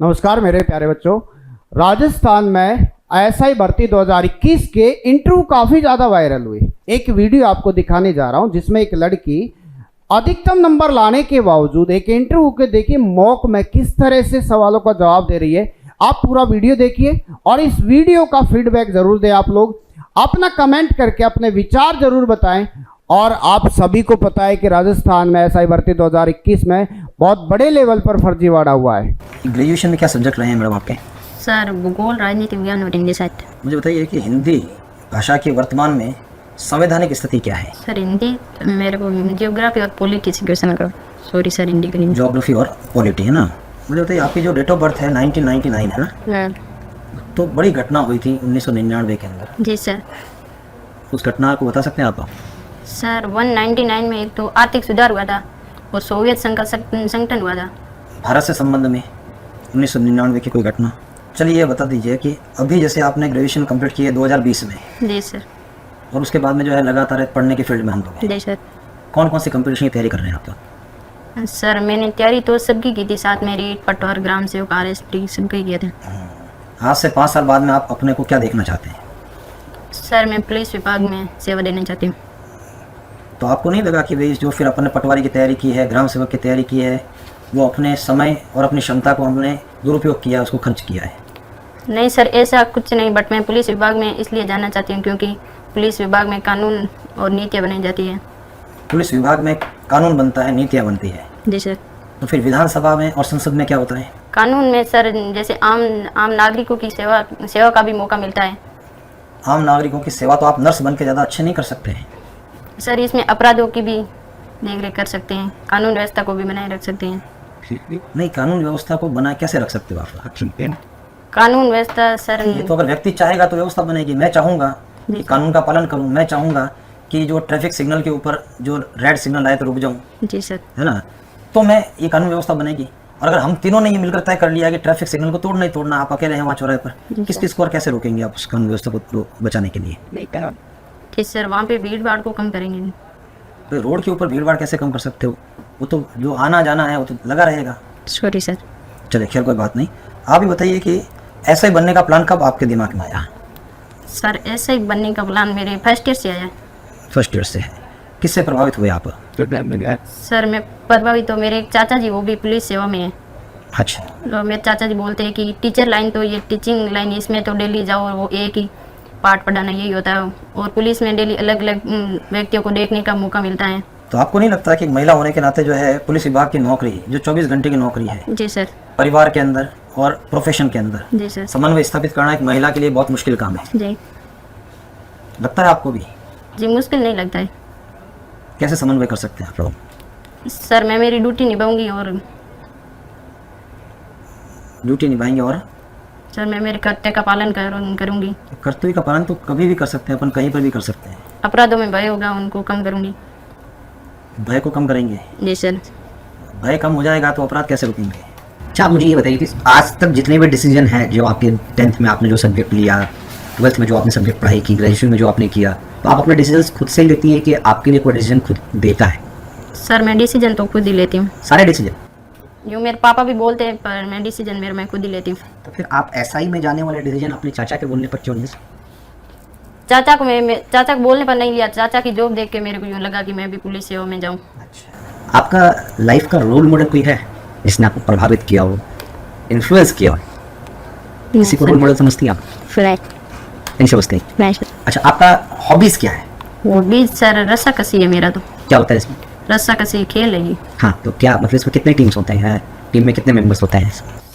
नमस्कार मेरे प्यारे बच्चों। राजस्थान में एसआई भर्ती 2021 के इंटरव्यू काफ़ी ज़्यादा वायरल हुई। एक वीडियो आपको दिखाने जा रहा हूं जिसमें एक लड़की अधिकतम नंबर लाने के बावजूद एक इंटरव्यू के देखिए मॉक में किस तरह से सवालों का जवाब दे रही है। आप पूरा वीडियो देखिए और इस वीडियो का फीडबैक ज़रूर दें। आप लोग अपना कमेंट करके अपने विचार ज़रूर बताएं। और आप सभी को पता है कि राजस्थान में एसआई भर्ती 2021 में बहुत बड़े लेवल पर फर्जीवाड़ा हुआ है। ग्रेजुएशन में क्या सब्जेक्ट रहे हैं मैडम आपके? सर भूगोल, राजनीति विज्ञान और हिंदी साहित्य। मुझे बताइए कि हिंदी भाषा की वर्तमान में संवैधानिक स्थिति क्या है? सर हिंदी मेरे को जियोग्राफी और पॉलिटी से क्वेश्चन करो। सॉरी सर, हिंदी का नहीं। ज्योग्राफी और पॉलिटी है ना। मुझे बताइए आपकी जो डेट ऑफ बर्थ है 1999 है ना, तो बड़ी घटना हुई थी 1999 के अंदर। जी सर। उस घटना को बता सकते हैं आप? सर 199 में एक तो आर्थिक सुधार हुआ था और सोवियत संघ का संगठन हुआ था। भारत से संबंध में 1999 की कोई घटना? चलिए ये बता दीजिए कि अभी जैसे आपने ग्रेजुएशन कंप्लीट की है 2020 में, जी सर, और उसके बाद में जो है लगातार पढ़ने की फील्ड में हम लोग हैं। जी सर। कौन कौन सी कंपटीशन की तैयारी कर रहे हैं आप? तो सर मैंने तैयारी तो सबकी की थी, साथ में रीट, पटवार, ग्राम सेवक, RST सबके किए थे। आज से 5 साल बाद में आप अपने को क्या देखना चाहते हैं? सर मैं पुलिस विभाग में सेवा देना चाहती हूँ। तो आपको नहीं लगा कि भाई जो फिर अपने पटवारी की तैयारी की है, ग्राम सेवक की तैयारी की है, वो अपने समय और अपनी क्षमता को हमने दुरुपयोग किया, उसको खर्च किया है? नहीं सर, ऐसा कुछ नहीं, बट मैं पुलिस विभाग में इसलिए जाना चाहती हूँ क्योंकि पुलिस विभाग में कानून और नीतियाँ बनाई जाती है। पुलिस विभाग में कानून बनता है, नीतियाँ बनती है। जी सर। तो फिर विधानसभा में और संसद में क्या होता है? कानून में सर जैसे आम नागरिकों की सेवा का भी मौका मिलता है। आम नागरिकों की सेवा तो आप नर्स बन के ज़्यादा अच्छे नहीं कर सकते हैं सर, इसमें अपराधों की भी देखरेख कर सकते हैं, कानून व्यवस्था को भी बनाए रख सकते हैं। नहीं, कानून व्यवस्था को बनाए कैसे रख सकते हो आप? कानून व्यवस्था सर, ये तो अगर व्यक्ति चाहेगा तो व्यवस्था बनेगी। मैं चाहूँगा कि कानून का पालन करूँ, मैं चाहूँगा कि जो ट्रैफिक सिग्नल के ऊपर जो रेड सिग्नल आए तो रुक जाऊँ, जी सर, है ना, तो मैं ये कानून व्यवस्था बनेगी। और अगर हम तीनों ने ये मिलकर तय कर लिया कि ट्रैफिक सिग्नल को तोड़ना ही तोड़ना, आप अकेले हैं वहाँ चौराहे पर, किस किस को और कैसे रोकेंगे आप उस कानून व्यवस्था को बचाने के लिए? जी सर, वहाँ पे भीड़ भाड़ को कम करेंगे। तो रोड के ऊपर भीड़ भाड़ कैसे कम कर सकते हो? वो तो जो आना जाना है वो तो लगा रहेगा। Sorry sir. चलिए खैर कोई बात नहीं। आप ही बताइए कि ऐसा ही बनने का प्लान कब आपके दिमाग में आया? सर ऐसे ही बनने का प्लान मेरे फर्स्ट ईयर से आया। फर्स्ट ईयर से है। किससे प्रभावित हुए आप? सर मैं प्रभावित तो मेरे एक चाचा जी, वो भी पुलिस सेवा में है। अच्छा। तो मेरे चाचा जी बोलते हैं कि टीचर लाइन तो ये टीचिंग लाइन, इसमें तो डेली जाओ और वो एक ही पाठ पढ़ाना यही होता है, और पुलिस में डेली अलग अलग व्यक्तियों को देखने का मौका मिलता है। तो आपको नहीं लगता कि एक महिला होने के नाते जो है पुलिस विभाग की नौकरी जो 24 घंटे की नौकरी है, जी सर, परिवार के अंदर और प्रोफेशन के अंदर जी सर, समन्वय स्थापित करना एक महिला के लिए बहुत मुश्किल काम है? जी लगता है आपको भी? जी, मुश्किल नहीं लगता है। कैसे समन्वय कर सकते हैं आप लोग? सर मैं मेरी ड्यूटी निभाऊंगी और ड्यूटी निभाएंगे और सर मैं मेरे कर्तव्य का पालन करूंगी। कर्तव्य का पालन तो कभी भी कर सकते हैं अपन, कहीं पर भी कर सकते हैं। अपराधों में भय होगा उनको कम करूंगी। भय को कम करेंगे? जी सर। भय कम हो जाएगा तो अपराध कैसे रुकेंगे? अच्छा, आप मुझे ये बताइए कि आज तक जितने भी डिसीजन हैं, जो आपके 10th में आपने जो सब्जेक्ट लिया, 12th में जो आपने सब्जेक्ट पढ़ाई की, ग्रेजुएशन में जो आपने किया, तो आप अपने डिसीजन खुद से ही लेती हैं कि आपके लिए कोई डिसीजन खुद देता है? सर मैं डिसीजन तो खुद ही लेती हूँ। सारे डिसीजन? यूँ मेरे पापा भी बोलते हैं, पर मैं डिसीजन मैं खुद ही लेती हूँ। तो फिर आप SI में जाने वाले डिसीजन अपने चाचा के बोलने पर क्यों नहीं? चाचा को बोलने पर नहीं लिया। चाचा की जॉब देख के मेरे को यूँ लगा कि मैं भी पुलिस सेवा में जाऊँ। अच्छा, आपका लाइफ का रोल मॉडल कोई है जिसने आपको प्रभावित किया हो, इन्फ्लुएंस किया हो? किसी को रोल मॉडल समझती हैं आप? नहीं समझते? अच्छा, आपका हॉबीज क्या है? वो भी सर रस्सा कसी है मेरा। तो क्या होता है इसमें? रस्सा कसी खेल है ये। हाँ, तो क्या मतलब इसमें कितने टीम्स होते हैं? टीम में कितने मेंबर्स होते हैं?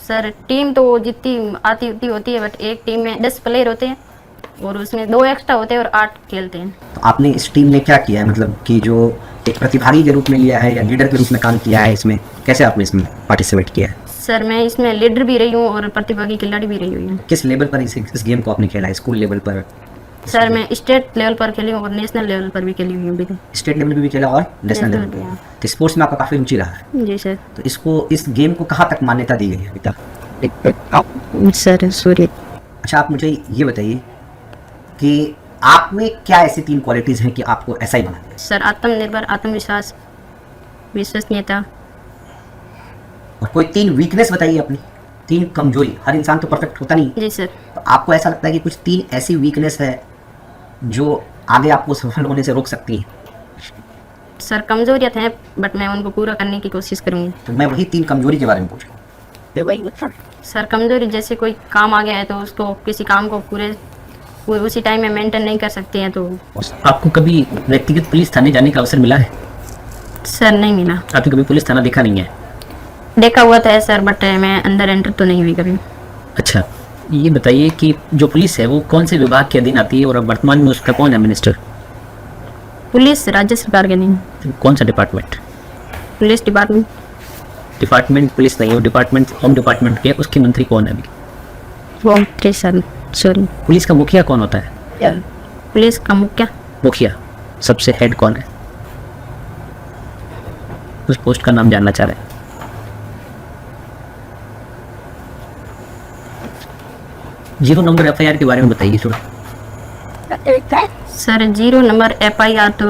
सर टीम तो जितनी आती उतनी होती है, बट एक टीम में 10 प्लेयर होते हैं और उसमें 2 एक्स्ट्रा होते हैं और 8 खेलते हैं। तो आपने इस टीम में क्या किया है, मतलब कि जो एक प्रतिभागी के रूप में लिया है या लीडर के रूप में काम किया है, इसमें कैसे आपने इसमें पार्टिसिपेट किया है? सर मैं इसमें लीडर भी रही हूँ और प्रतिभागी खिलाड़ी भी रही हुई हूँ। किस लेवल पर इस गेम को आपने खेला है? स्कूल लेवल पर? सर मैं स्टेट लेवल पर खेली हूँ और नेशनल लेवल पर भी खेली हुई हूँ। स्टेट लेवल पर भी खेला और नेशनल लेवल पर? तो स्पोर्ट्स में आपका काफ़ी रुचि रहा है? जी सर। तो इस गेम को कहाँ तक मान्यता दी गई है अभी तक? सर सूर्य। अच्छा, आप मुझे ये बताइए कि आप में क्या ऐसी 3 क्वालिटीज़ हैं कि आपको ऐसा ही बना दिया? सर आत्मनिर्भर, आत्मविश्वास, विश्वसनीयता। और कोई 3 वीकनेस बताइए अपनी। 3 कमजोरी, हर इंसान तो परफेक्ट होता नहीं, जी सर। तो आपको ऐसा लगता है कि कुछ 3 ऐसी वीकनेस है जो आगे आपको सफल होने से रोक सकती है? सर कमजोरियाँ हैं बट मैं उनको पूरा करने की कोशिश करूँगी। तो मैं वही 3 कमजोरी के बारे में पूछ रहा हूँ। सर कमजोरी जैसे कोई काम आ गया है तो उसको किसी काम को पूरे उसी टाइम में मेंटेन नहीं कर सकते हैं तो। आपको कभी व्यक्तिगत पुलिस थाने जाने का अवसर मिला है? सर नहीं मिला। आपने कभी पुलिस थाना देखा नहीं है? देखा हुआ तो है सर बट मैं अंदर एंटर तो नहीं हुई कभी। अच्छा, ये बताइए कि जो पुलिस है वो कौन से विभाग के अधीन आती है और वर्तमान में उसका कौन है मिनिस्टर? पुलिस राज्य सरकार के नहीं, कौन सा department? Police department. Department police नहीं है, वो डिपार्टमेंट होम डिपार्टमेंट के, उसके मंत्री कौन है अभी? वो सर सॉरी। पुलिस का मुखिया कौन होता है? पुलिस का मुखिया। मुखिया सबसे हेड कौन है? उस पोस्ट का नाम जानना चाह रहे हैं। जीरो नंबर एफआईआर के बारे में बताइए थोड़ा। सर 0 नंबर FIR तो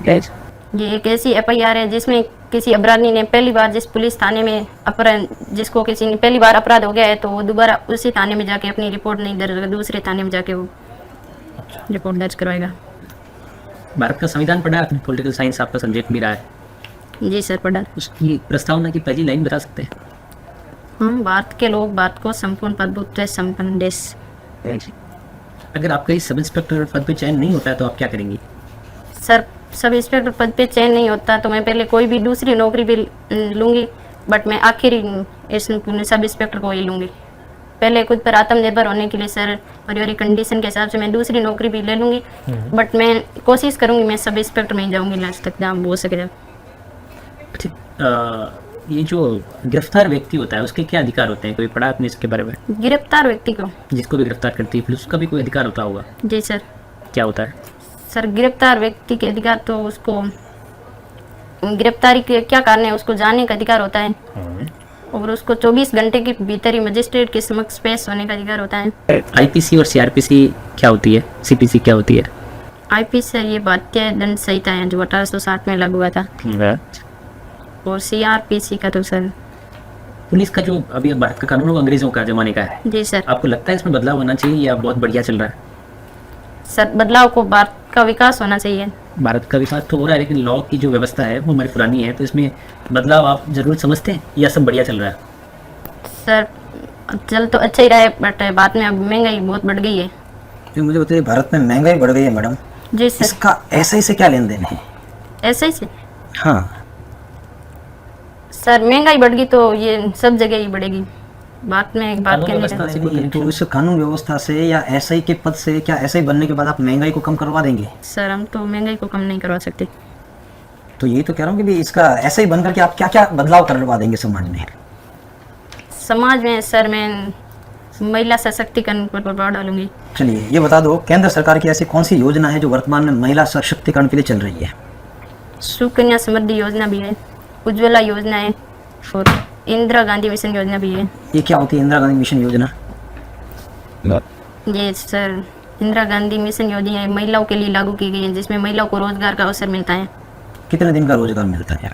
ये एक ऐसी FIR है जिसमें किसी अपराधी ने पहली बार जिस पुलिस थाने में जिसको किसी ने पहली बार अपराध हो गया है तो वो दोबारा उसी थाने में जाके अपनी रिपोर्ट नहीं दर्ज, दूसरे थाने में जाके वो रिपोर्ट दर्ज करवाएगा। भारत का संविधान पढ़ा है आपने? पॉलिटिकल साइंस आपका सब्जेक्ट भी रहा है। जी सर पढ़ा। उसकी प्रस्तावना की पहली लाइन बता सकते हैं? हम भारत के लोग भारत को संपूर्ण प्रभुत्व संपन्न देश। अगर आपका इस सब इंस्पेक्टर पद पे चयन नहीं होता है तो आप क्या करेंगी? सर सब इंस्पेक्टर पद पे चयन नहीं होता तो मैं पहले कोई भी दूसरी नौकरी भी लूँगी बट मैं आखिरी इस सब इंस्पेक्टर को ही लूँगी। पहले खुद पर आत्मनिर्भर होने के लिए सर पारिवारिक कंडीशन के हिसाब से मैं दूसरी नौकरी भी ले लूँगी बट मैं कोशिश करूँगी मैं सब इंस्पेक्टर में ही जाऊँगी लास्ट तक जहाँ हो सके। ये जो गिरफ्तार व्यक्ति होता है उसके क्या अधिकार होते हैं? कभी पढ़ा आपने इसके बारे में? गिरफ्तार व्यक्ति को जिसको भी गिरफ्तार करती है पुलिस, उसका भी कोई अधिकार होता होगा? जी सर। क्या होता है? सर गिरफ्तार व्यक्ति के अधिकार तो उसको गिरफ्तारी के क्या कारण है उसको जानने का अधिकार होता है और उसको 24 घंटे के भीतर ही मजिस्ट्रेट के समक्ष पेश होने का अधिकार होता है। आईपीसी और सीआरपीसी क्या होती है? सीपीसी क्या होती है? आईपीसी सर ये भारतीय दंड संहिता है जो 1860 में लागू हुआ था और सीआरपीसी का तो सर पुलिस का जो अभी भारत का कानून वो अंग्रेजों का जमाने का है। जी सर। आपको लगता है इसमें बदलाव होना चाहिए या बहुत बढ़िया चल रहा है? सर बदलाव को भारत का विकास होना चाहिए। भारत का विकास तो हो रहा है लेकिन लॉ की जो व्यवस्था है वो हमारी पुरानी है, तो इसमें बदलाव आप जरूर समझते हैं या सब बढ़िया चल रहा है? सर चल तो अच्छा ही रहा है बट बाद में अब महंगाई बहुत बढ़ गई है। तो मुझे बताइए भारत में महंगाई बढ़ गई है मैडम, जी सर। इसका SI से क्या लेन देन है? ऐसे से हाँ सर महंगाई बढ़ गई तो ये सब जगह ही बढ़ेगी। बात में एक बात कहने का तो इस कानून व्यवस्था से या SI के पद से क्या SI बनने के बाद आप महंगाई को कम करवा देंगे? सर हम तो महंगाई को कम नहीं करवा सकते। तो ये तो कह रहा हूँ कि भी इसका SI बन करके आप क्या क्या बदलाव करवा देंगे समाज में? समाज में सर मैं महिला सशक्तिकरण पर प्रभाव डालूंगी। चलिए ये बता दो, केंद्र सरकार की ऐसी कौन सी योजना है जो वर्तमान में महिला सशक्तिकरण के लिए चल रही है? सुकन्या समृद्धि योजना भी है, उज्ज्वला योजना है और इंदिरा गांधी मिशन योजना भी है। ये क्या होती है इंदिरा गांधी मिशन योजना? ये सर इंदिरा गांधी मिशन योजना है महिलाओं के लिए लागू की गई है जिसमें महिलाओं को रोजगार का अवसर मिलता है। कितने दिन का रोजगार मिलता है?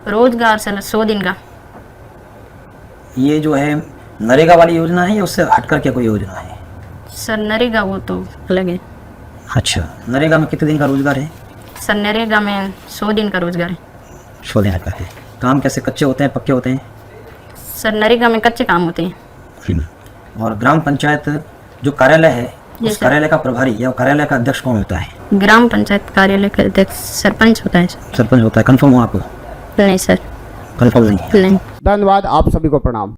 रोजगार सर 100 दिन का। ये जो है नरेगा वाली योजना है या उससे हटकर क्या कोई योजना है? सर नरेगा वो तो अलग है। अच्छा, नरेगा में कितने दिन का रोजगार है? सर नरेगा में 100 दिन का रोजगार है। 100 दिन का है। काम कैसे, कच्चे होते हैं पक्के होते हैं? सर नरेगा में कच्चे काम होते हैं। और ग्राम पंचायत जो कार्यालय है उस सर। कार्यालय का प्रभारी या कार्यालय का अध्यक्ष कौन होता है? ग्राम पंचायत कार्यालय का अध्यक्ष सरपंच होता है सर। सरपंच होता है। कंफर्म हो आपको? नहीं सर। कंफर्म नहीं है? नहीं। धन्यवाद, आप सभी को प्रणाम।